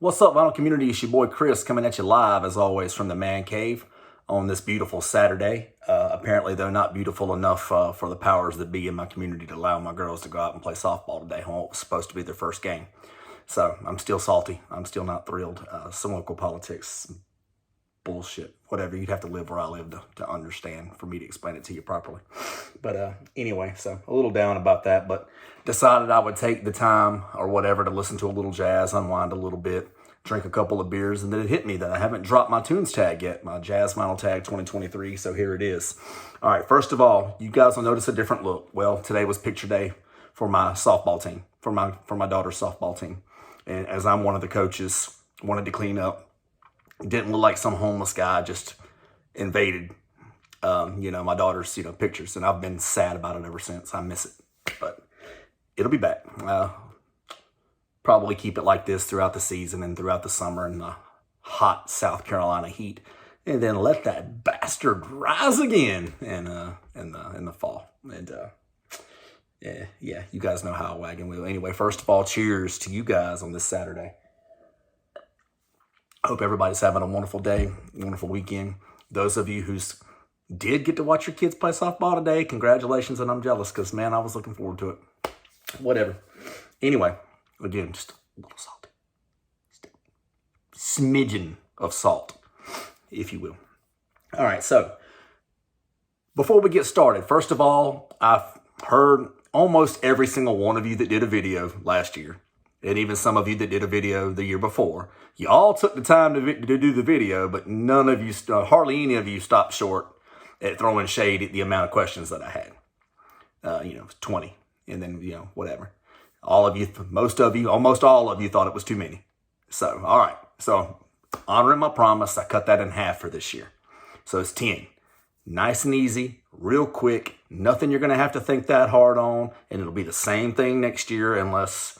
What's up, Vinyl Community? It's your boy Chris coming at you live, as always, from the Man Cave on this beautiful Saturday. Apparently, though, not beautiful enough for the powers that be in my community to allow my girls to go out and play softball today on what was supposed to be their first game. So I'm still salty. I'm still not thrilled. Some local politics, bullshit, whatever. You'd have to live where I live to understand for me to explain it to you properly. But anyway, so a little down about that, but decided I would take the time or whatever to listen to a little jazz, unwind a little bit, drink a couple of beers, and then it hit me that I haven't dropped my tunes tag yet, my Jazz Vinyl Tag 2023, so here it is. All right, first of all, you guys will notice a different look. Well, today was picture day for my softball team, for my daughter's softball team. And as I'm one of the coaches, wanted to clean up. Didn't look like some homeless guy just invaded, my daughter's, pictures. And I've been sad about it ever since. I miss it, but it'll be back. Probably keep it like this throughout the season and throughout the summer in the hot South Carolina heat, and then let that bastard rise again in the fall. And yeah, you guys know how a wagon wheel. Anyway, first of all, cheers to you guys on this Saturday. I hope everybody's having a wonderful day, wonderful weekend. Those of you who did get to watch your kids play softball today, congratulations, and I'm jealous because, man, I was looking forward to it. Whatever. Anyway, again, just a little salty. Just a smidgen of salt, if you will. All right, so before we get started, first of all, I've heard almost every single one of you that did a video last year, and even some of you that did a video the year before. You all took the time to do the video, but none of you, hardly any of you stopped short at throwing shade at the amount of questions that I had. 20, and then, whatever. All of you, most of you, almost all of you thought it was too many. So, all right. So, honoring my promise, I cut that in half for this year. So, it's 10. Nice and easy, real quick, nothing you're going to have to think that hard on, and it'll be the same thing next year unless,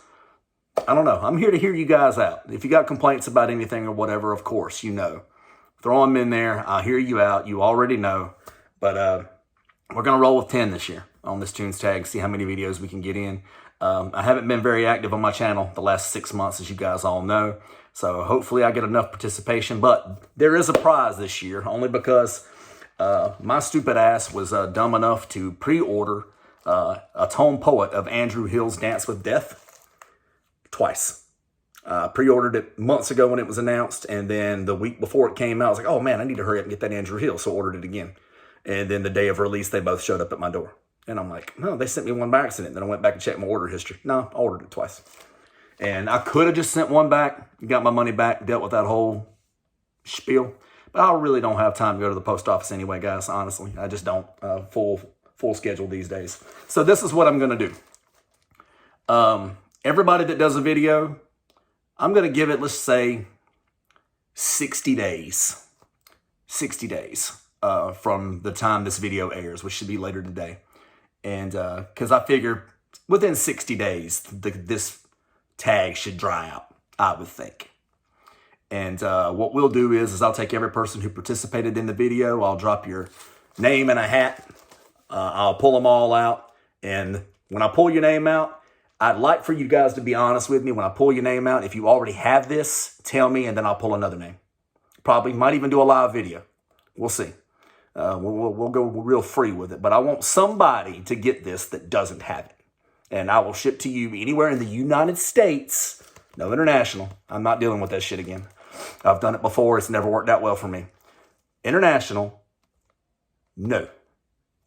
I don't know. I'm here to hear you guys out. If you got complaints about anything or whatever, of course, throw them in there. I'll hear you out. You already know. But we're going to roll with 10 this year on this tunes tag, see how many videos we can get in. I haven't been very active on my channel the last 6 months, as you guys all know. So hopefully I get enough participation. But there is a prize this year, only because my stupid ass was dumb enough to pre-order a tone poet of Andrew Hill's Dance with Death twice. Pre-ordered it months ago when it was announced, and then the week before it came out, I was like, oh man, I need to hurry up and get that Andrew Hill, so ordered it again. And then the day of release, they both showed up at my door. And I'm like, no, they sent me one by accident. Then I went back and checked my order history. No, I ordered it twice. And I could have just sent one back, got my money back, dealt with that whole spiel. But I really don't have time to go to the post office anyway, guys, honestly. I just don't. Full schedule these days. So this is what I'm going to do. Everybody that does a video, I'm going to give it, let's say, 60 days. 60 days from the time this video airs, which should be later today. And because I figure within 60 days, this tag should dry out, I would think. And what we'll do is I'll take every person who participated in the video. I'll drop your name in a hat. I'll pull them all out. And when I pull your name out, I'd like for you guys to be honest with me. When I pull your name out, if you already have this, tell me, and then I'll pull another name. Probably might even do a live video. We'll see. We'll go real free with it. But I want somebody to get this that doesn't have it. And I will ship to you anywhere in the United States. No international. I'm not dealing with that shit again. I've done it before. It's never worked out well for me. International, no.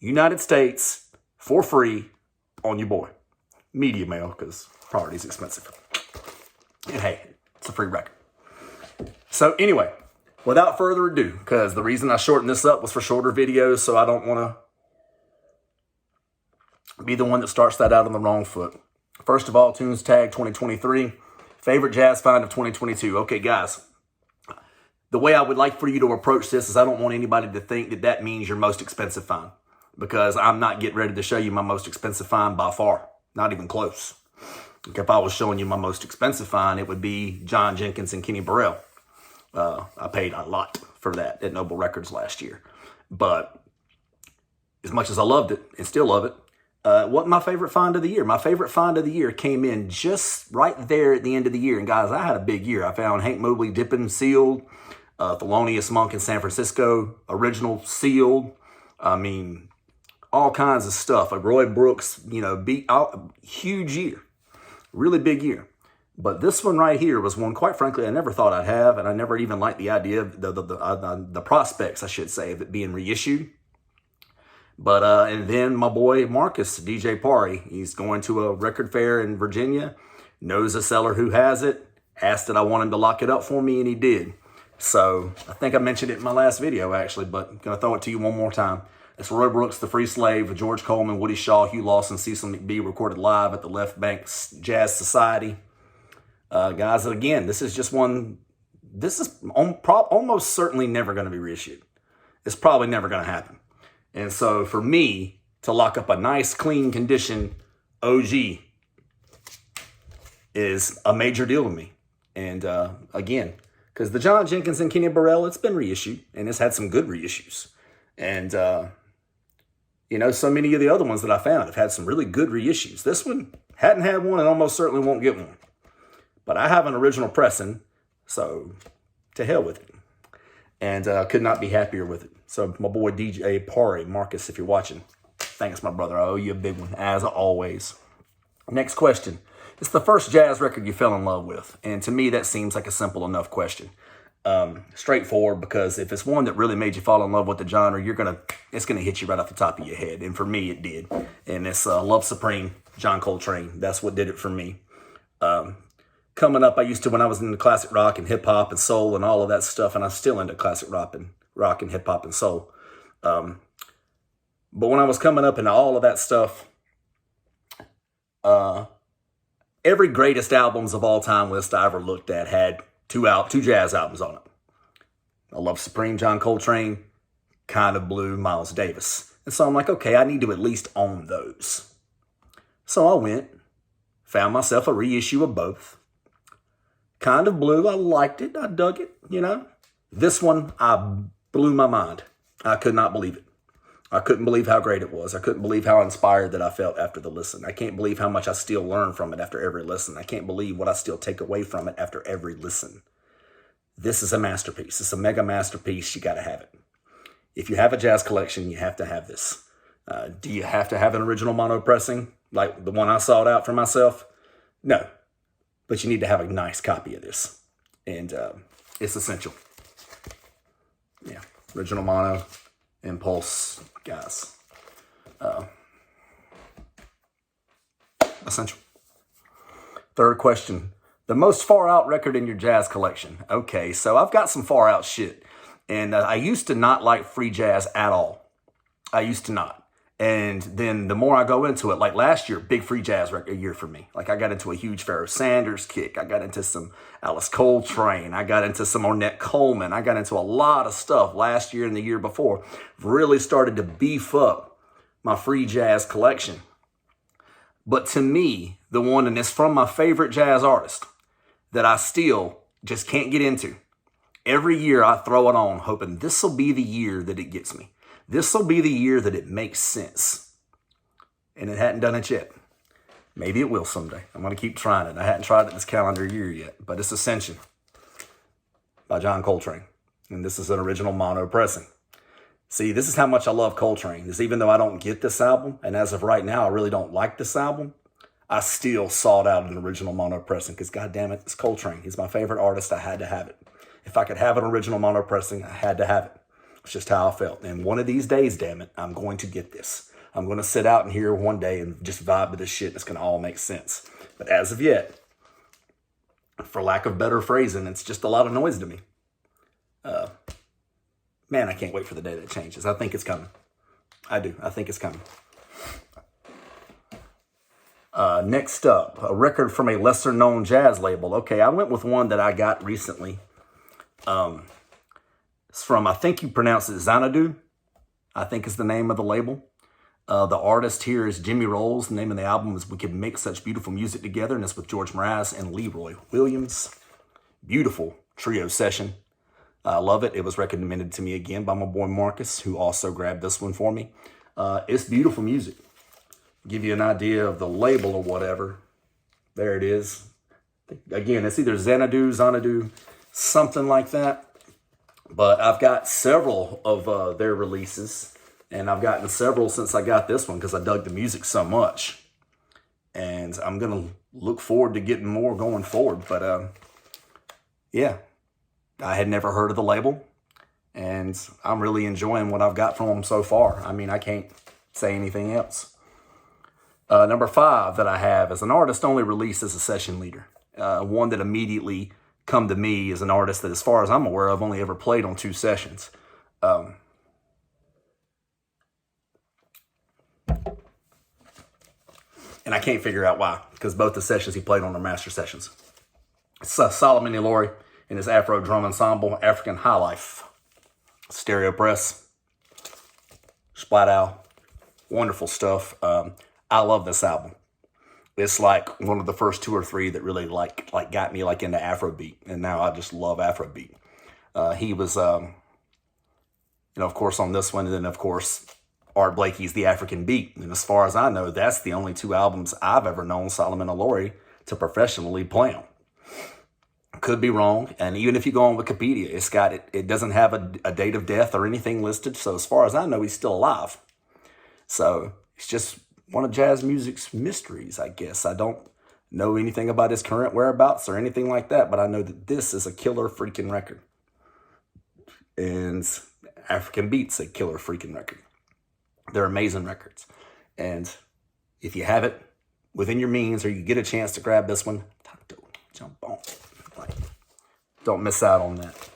United States, for free, on your boy. Media mail, because priority's expensive. And hey, it's a free record. So anyway, without further ado, because the reason I shortened this up was for shorter videos, so I don't want to be the one that starts that out on the wrong foot. First of all, Tunes Tag 2023, favorite jazz find of 2022. Okay, guys, the way I would like for you to approach this is I don't want anybody to think that that means your most expensive find, because I'm not getting ready to show you my most expensive find by far. Not even close. If I was showing you my most expensive find, it would be John Jenkins and Kenny Burrell. I paid a lot for that at Noble Records last year. But as much as I loved it and still love it, What my favorite find of the year? My favorite find of the year came in just right there at the end of the year. And guys, I had a big year. I found Hank Mobley dipping sealed, Thelonious Monk in San Francisco, original sealed. I mean, all kinds of stuff. Like Roy Brooks, beat out, huge year, really big year. But this one right here was one, quite frankly, I never thought I'd have, and I never even liked the idea of the prospects, I should say, of it being reissued. But, and then my boy Marcus, DJ Pari, he's going to a record fair in Virginia, knows a seller who has it, asked that I want him to lock it up for me, and he did. So I think I mentioned it in my last video, actually, but I'm going to throw it to you one more time. It's Roy Brooks, The Free Slave, with George Coleman, Woody Shaw, Hugh Lawson, Cecil McBee, recorded live at the Left Bank Jazz Society. Guys, again, this is just one, this is almost certainly never going to be reissued. It's probably never going to happen. And so for me to lock up a nice, clean condition OG is a major deal to me. And again, because the John Jenkins and Kenny Burrell, it's been reissued, and it's had some good reissues. And, so many of the other ones that I found have had some really good reissues. This one hadn't had one and almost certainly won't get one. But I have an original pressing, so to hell with it. And could not be happier with it. So my boy DJ Pari, Marcus, if you're watching, thanks, my brother. I owe you a big one, as always. Next question. It's the first jazz record you fell in love with. And to me, that seems like a simple enough question. Straightforward, because if it's one that really made you fall in love with the genre, it's gonna hit you right off the top of your head. And for me, it did. And it's Love Supreme, John Coltrane. That's what did it for me. Coming up, when I was into classic rock and hip hop and soul and all of that stuff, and I'm still into classic rock and hip hop and soul. But when I was coming up into all of that stuff, every greatest albums of all time list I ever looked at had two jazz albums on it. I Love Supreme, John Coltrane, Kind of Blue, Miles Davis. And so I'm like, okay, I need to at least own those. So I went, found myself a reissue of both. Kind of Blue, I liked it. I dug it, This one, I blew my mind. I could not believe it. I couldn't believe how great it was. I couldn't believe how inspired that I felt after the listen. I can't believe how much I still learn from it after every listen. I can't believe what I still take away from it after every listen. This is a masterpiece. It's a mega masterpiece. You got to have it. If you have a jazz collection, you have to have this. Do you have to have an original mono pressing like the one I sought out for myself? No. But you need to have a nice copy of this. And it's essential. Yeah. Original mono, Impulse, guys. Essential. Third question. The most far out record in your jazz collection. Okay, so I've got some far out shit. And I used to not like free jazz at all. I used to not. And then the more I go into it, like last year, big free jazz record year for me. Like I got into a huge Pharoah Sanders kick. I got into some Alice Coltrane. I got into some Ornette Coleman. I got into a lot of stuff last year and the year before. Really started to beef up my free jazz collection. But to me, the one, and it's from my favorite jazz artist that I still just can't get into. Every year I throw it on, hoping this will be the year that it gets me. This will be the year that it makes sense. And it hadn't done it yet. Maybe it will someday. I'm going to keep trying it. I hadn't tried it this calendar year yet, but it's Ascension by John Coltrane. And this is an original mono pressing. See, this is how much I love Coltrane. Is even though I don't get this album, and as of right now, I really don't like this album, I still sought out an original mono pressing because, God damn it, it's Coltrane. He's my favorite artist. I had to have it. If I could have an original mono pressing, I had to have it. It's just how I felt. And one of these days, damn it, I'm going to get this. I'm going to sit out in here one day and just vibe to this shit. And it's going to all make sense. But as of yet, for lack of better phrasing, it's just a lot of noise to me. Man, I can't wait for the day that changes. I think it's coming. I do. I think it's coming. Next up, a record from a lesser known jazz label. Okay, I went with one that I got recently. It's from, I think you pronounce it Xanadu, I think is the name of the label. The artist here is Jimmy Rolls. The name of the album is We Can Make Such Beautiful Music Together, and it's with George Mraz and Leroy Williams. Beautiful trio session. I love it. It was recommended to me again by my boy Marcus, who also grabbed this one for me. It's beautiful music. give you an idea of the label or whatever. There it is. Again, it's either Xanadu, something like that. But I've got several of their releases, and I've gotten several since I got this one because I dug the music so much. And I'm going to look forward to getting more going forward. But yeah, I had never heard of the label, and I'm really enjoying what I've got from them so far. I mean, I can't say anything else. Number 5 that I have is an artist only released as a session leader. One that immediately come to me is an artist that, as far as I'm aware of, only ever played on 2 sessions. And I can't figure out why, because both the sessions he played on are master sessions. It's Solomon Ilori and his Afro drum ensemble, African High Life. Stereo press. Splat Owl. Wonderful stuff. I love this album. It's like one of the first 2 or 3 that really like got me into Afrobeat, and now I just love Afrobeat. He was, of course, on this one, and then of course Art Blakey's The African Beat. And as far as I know, that's the only 2 albums I've ever known Solomon Ilori to professionally play on. Could be wrong, and even if you go on Wikipedia, it doesn't have a date of death or anything listed. So as far as I know, he's still alive. So it's just one of jazz music's mysteries, I guess. I don't know anything about his current whereabouts or anything like that, but I know that this is a killer freaking record. And African Beat's a killer freaking record. They're amazing records. And if you have it within your means, or you get a chance to grab this one, jump on. Don't miss out on that.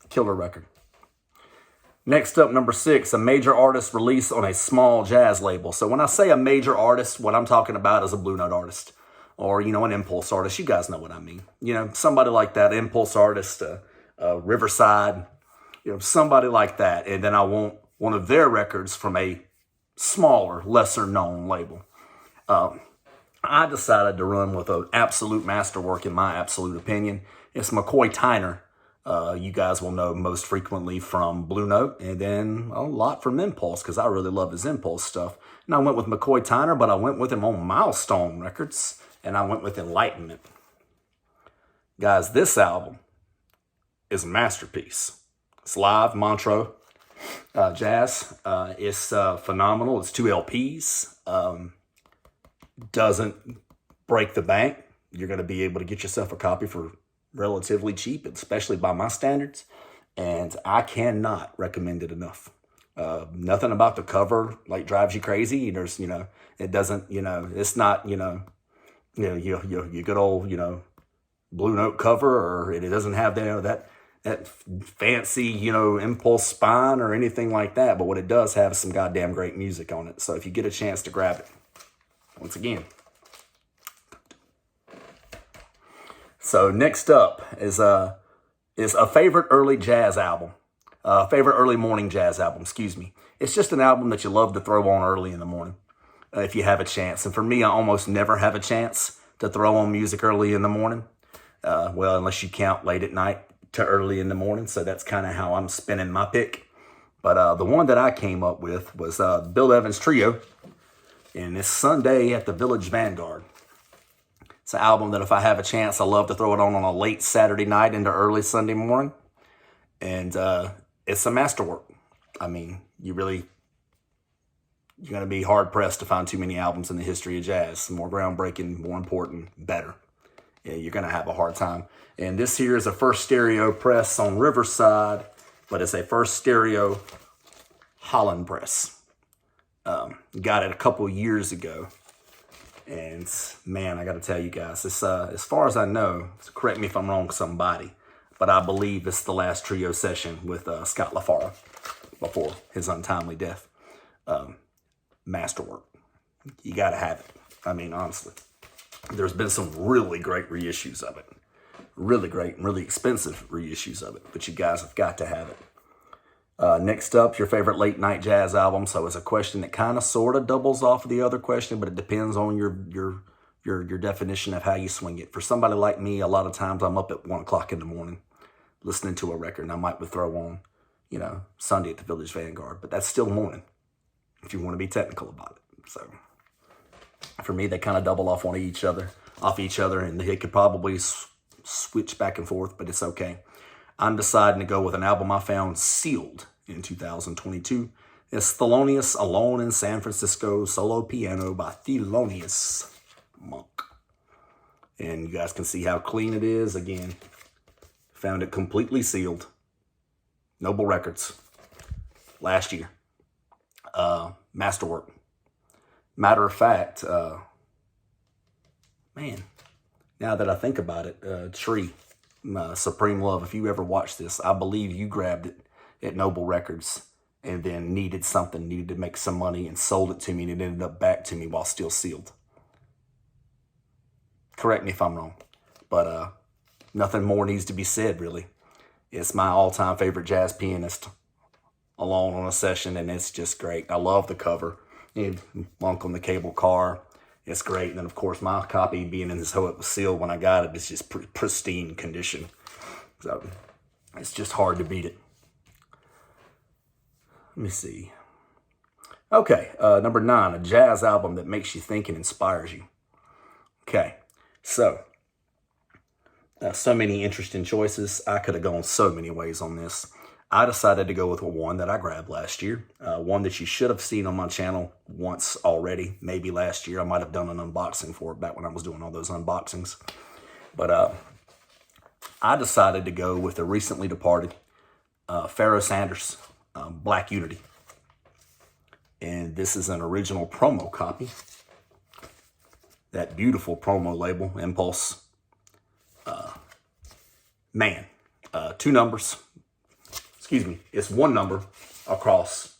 Killer record. Next up, number 6, a major artist released on a small jazz label. So when I say a major artist, what I'm talking about is a Blue Note artist, or, an Impulse artist. You guys know what I mean. Somebody like that, Impulse artist, Riverside, somebody like that. And then I want one of their records from a smaller, lesser known label. I decided to run with an absolute masterwork, in my absolute opinion. It's McCoy Tyner. You guys will know most frequently from Blue Note, and then a lot from Impulse, because I really love his Impulse stuff. And I went with McCoy Tyner, but I went with him on Milestone Records, and I went with Enlightenment. Guys, this album is a masterpiece. It's live, Montreux jazz. It's phenomenal. It's 2 LPs. Doesn't break the bank. You're going to be able to get yourself a copy for relatively cheap, especially by my standards, and I cannot recommend it enough. Nothing about the cover drives you crazy. There's, it doesn't, it's not, your good old, Blue Note cover, or it doesn't have that fancy, Impulse spine or anything like that. But what it does have is some goddamn great music on it. So if you get a chance to grab it, once again. So next up is a favorite early jazz album, favorite early morning jazz album, excuse me. It's just an album that you love to throw on early in the morning if you have a chance. And for me, I almost never have a chance to throw on music early in the morning. Unless you count late at night to early in the morning. So that's kind of how I'm spinning my pick. But the one that I came up with was Bill Evans Trio. And it's Sunday at the Village Vanguard. It's an album that if I have a chance, I love to throw it on a late Saturday night into early Sunday morning. And it's a masterwork. I mean, you're going to be hard-pressed to find too many albums in the history of jazz. More groundbreaking, more important, better. Yeah, you're going to have a hard time. And this here is a first stereo press on Riverside, but it's a first stereo Holland press. Got it a couple years ago. And man, I got to tell you guys, this, as far as I know, correct me if I'm wrong, somebody, but I believe it's the last trio session with Scott LaFaro before his untimely death. Masterwork. You got to have it. I mean, honestly, there's been some really great reissues of it. Really great and really expensive reissues of it, but you guys have got to have it. Next up, your favorite late night jazz album. So it's a question that kind of sort of doubles off of the other question, but it depends on your definition of how you swing it. For somebody like me, a lot of times I'm up at 1 o'clock in the morning listening to a record, and I might throw on, Sunday at the Village Vanguard, but that's still morning if you want to be technical about it. So For me, they kind of double off each other, and they could probably switch back and forth, but it's okay. I'm deciding to go with an album I found sealed in 2022. It's Thelonious Alone in San Francisco, solo piano by Thelonious Monk. And you guys can see how clean it is. Again, found it completely sealed. Noble Records. Last year. Masterwork. Matter of fact, man, now that I think about it, Tree, Supreme Love, if you ever watched this, I believe you grabbed it at Noble Records and then needed to make some money and sold it to me, and it ended up back to me while still sealed. Correct me if I'm wrong, but nothing more needs to be said, really. It's my all-time favorite jazz pianist, alone on a session, and it's just great. I love the cover. Monk on the cable car. It's great. And then, of course, my copy being in this hoe, it was sealed when I got it, it's just pristine condition. So it's just hard to beat it. Let me see. Okay, number 9, a jazz album that makes you think and inspires you. Okay, so so many interesting choices. I could have gone so many ways on this. I decided to go with one that I grabbed last year, one that you should have seen on my channel once already, maybe last year. I might have done an unboxing for it back when I was doing all those unboxings. But I decided to go with the recently departed Pharoah Sanders, Black Unity. And this is an original promo copy. That beautiful promo label, Impulse. Man, 2 numbers. Excuse me, it's 1 number across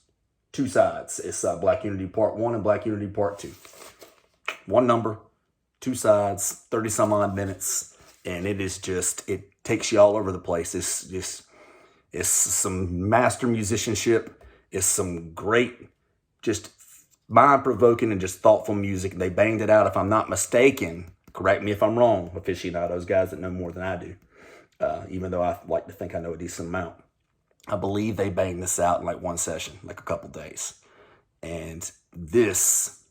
2 sides. It's Black Unity Part 1 and Black Unity Part 2. 1 number, 2 sides, 30 some odd minutes, and it is just, it takes you all over the place. It's some master musicianship. It's some great, just mind-provoking and just thoughtful music. They banged it out, if I'm not mistaken. Correct me if I'm wrong, aficionados, guys that know more than I do. Even though I like to think I know a decent amount. I believe they banged this out in like 1 session, like a couple days. And this,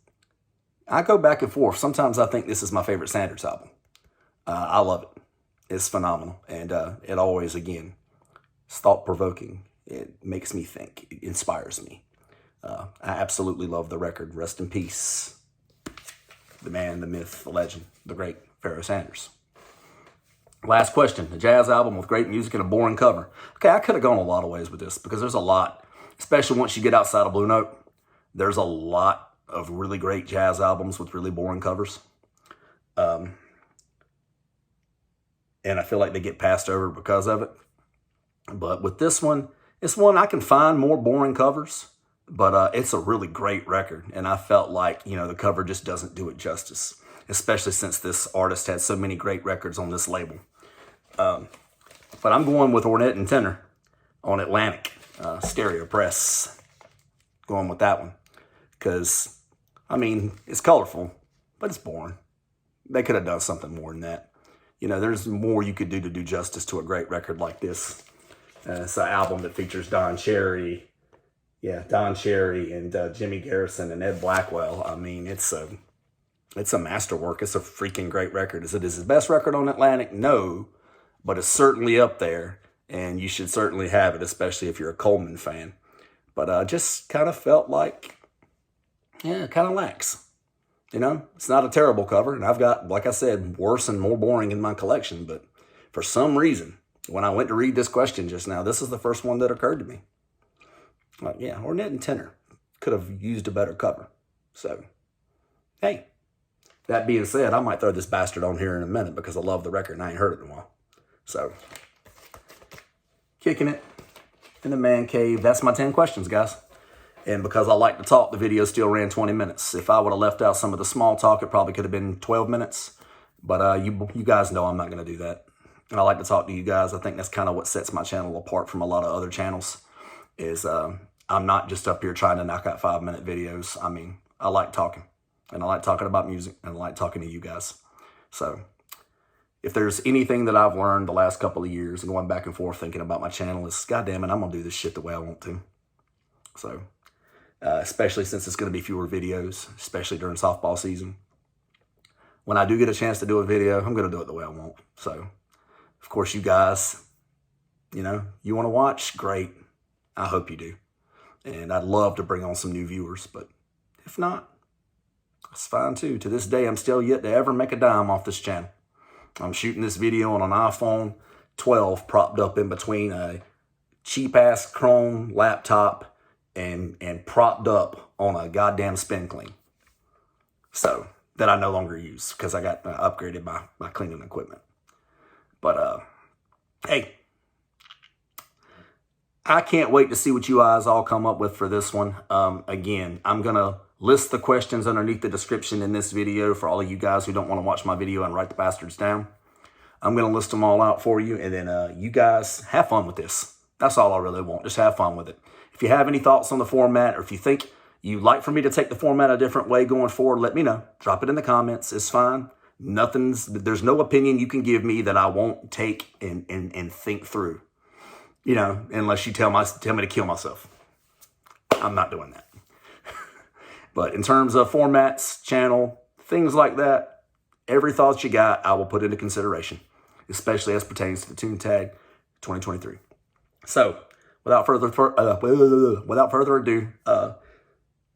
I go back and forth. Sometimes I think this is my favorite Sanders album. I love it. It's phenomenal. And it always, again, it's thought-provoking. It makes me think. It inspires me. I absolutely love the record. Rest in peace. The man, the myth, the legend, the great Pharoah Sanders. Last question, a jazz album with great music and a boring cover. Okay, I could have gone a lot of ways with this because there's a lot, especially once you get outside of Blue Note, there's a lot of really great jazz albums with really boring covers. And I feel like they get passed over because of it. But with this one, it's one I can find more boring covers, but it's a really great record. And I felt like, the cover just doesn't do it justice, especially since this artist had so many great records on this label. But I'm going with Ornette and Tenor on Atlantic, Stereo Press. Going with that one. Because, it's colorful, but it's boring. They could have done something more than that. There's more you could do to do justice to a great record like this. It's an album that features Don Cherry. Yeah, Don Cherry and Jimmy Garrison and Ed Blackwell. It's a masterwork. It's a freaking great record. Is it his best record on Atlantic? No, but it's certainly up there, and you should certainly have it, especially if you're a Coleman fan. But just kind of felt like, kind of lacks. It's not a terrible cover, and I've got, like I said, worse and more boring in my collection, but for some reason, when I went to read this question just now, this is the first one that occurred to me. Like, yeah, Ornette and Tenor could have used a better cover. So, hey. That being said, I might throw this bastard on here in a minute because I love the record and I ain't heard it in a while. So, kicking it in the man cave. That's my 10 questions, guys. And because I like to talk, the video still ran 20 minutes. If I would have left out some of the small talk, it probably could have been 12 minutes. But you guys know I'm not going to do that. And I like to talk to you guys. I think that's kind of what sets my channel apart from a lot of other channels. Is I'm not just up here trying to knock out 5-minute videos. I like talking. And I like talking about music, and I like talking to you guys. So, if there's anything that I've learned the last couple of years, and going back and forth thinking about my channel, is, God damn it, I'm going to do this shit the way I want to. So, especially since it's going to be fewer videos, especially during softball season. when I do get a chance to do a video, I'm going to do it the way I want. So, of course, you guys, you want to watch? Great. I hope you do. And I'd love to bring on some new viewers, but if not, that's fine too. To this day, I'm still yet to ever make a dime off this channel. I'm shooting this video on an iPhone 12 propped up in between a cheap-ass Chrome laptop and propped up on a goddamn spin clean. So, that I no longer use because I got upgraded my cleaning equipment. But, hey, I can't wait to see what you guys all come up with for this one. Again, I'm going to list the questions underneath the description in this video for all of you guys who don't want to watch my video and write the bastards down. I'm going to list them all out for you, and then you guys have fun with this. That's all I really want. Just have fun with it. If you have any thoughts on the format, or if you think you'd like for me to take the format a different way going forward, let me know. Drop it in the comments. It's fine. There's no opinion you can give me that I won't take and think through. Unless you tell me to kill myself. I'm not doing that. But in terms of formats, channel, things like that, every thought you got, I will put into consideration, especially as pertains to the ToonTag 2023. So, without further ado,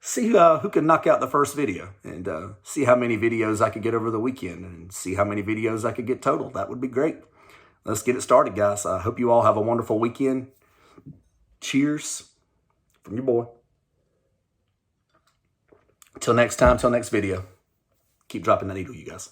see who can knock out the first video, and see how many videos I could get over the weekend, and see how many videos I could get total. That would be great. Let's get it started, guys. I hope you all have a wonderful weekend. Cheers from your boy. Till next time, till next video. Keep dropping that needle, you guys.